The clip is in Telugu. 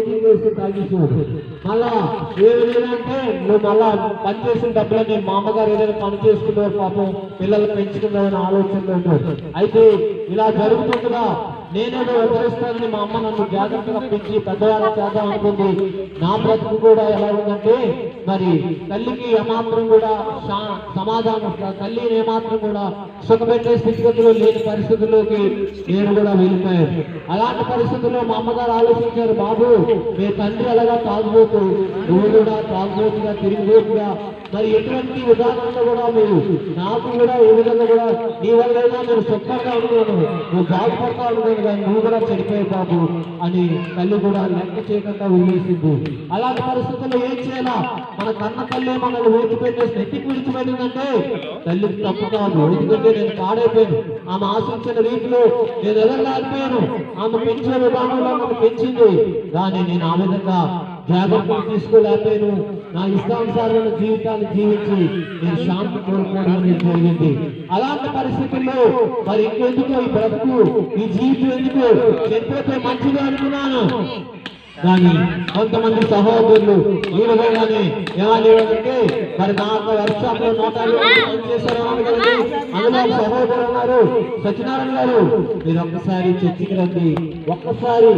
స్మోకింగ్ చేసి తాగేసేవాడు. మళ్ళా ఏమిటంటే నువ్వు మళ్ళా పని చేసిన డబ్బులని మా అమ్మగారు ఏదైనా పని చేసుకున్నారు పాపం పిల్లలు పెంచుకుందామని ఆలోచనలో ఉంటాడు. అయితే ఇలా జరుగుతుండగా నేనేదో వదిలేస్తానని మా అమ్మ నన్ను జాగ్రత్తగా పెంచి పెద్దవాళ్ళ చేద్దాం అనుకుంది. నా బ్రతుకు కూడా ఎలా ఉందంటే మరి తల్లికి ఏమాత్రం కూడా సమాధానం, తల్లిని ఏమాత్రం కూడా సుఖపెట్టే స్థితిగతిలో లేని పరిస్థితుల్లోకి నేను కూడా వెళ్ళిపోయాను. అలాంటి పరిస్థితుల్లో మా అమ్మగారు ఆలోచించారు, బాబు మీ తండ్రి అలాగా తాగుబోతు, నువ్వు కూడా తాగుబోతుగా తిరిగిపోతుగా, మరి ఎటువంటి ఉదాహరణలో కూడా మీరు నాకు కూడా ఏ విధంగా కూడా నీ వల్ల నేను సుఖంగా ఉన్నాను, నువ్వు బాగుపడతా ఉన్నాను కానీ నువ్వు కూడా చెడిపోయే బాబు అని తల్లి కూడా లెక్క చేయకుండా వదిలేసింది. అలాంటి పరిస్థితుల్లో ఏం చేయాలా? మన కన్న తల్లి మనల్ని విడిచిపెట్టేసి నెట్టికి విడిచిపెట్టిందంటే తల్లికి తప్పు కాదు. ఎందుకంటే నేను పాడైపోయాను. ఆమె ఆశించిన రీతిలో నేను ఎదగలేకపోయాను. ఆమె పెంచే విధానంలో నన్ను పెంచింది కానీ నేను ఆ విధంగా జాగ్రత్తలు తీసుకోలేకపోయాను. నా ఇష్టానుసారమైన జీవితాన్ని జీవించి నేను శాంతి కోరుకోవడం అనేది జరిగింది. అలాంటి పరిస్థితుల్లో మరి ఇంకెందుకు ఈ బ్రతుకు, ఈ జీవితం ఎందుకు, చనిపోతే మంచిగా అనుకున్నాను. కానీ కొంతమంది సహోదరులు ఈ విధంగానే ఏమంటే మరి నాకు వర్క్షాప్ లో నోటాలు పనిచేశారు కదండి. అందులో సహోదరులు ఉన్నారు, సత్యనారాయణ గారు, మీరు ఒక్కసారి చర్చికి రండి, ఒక్కసారి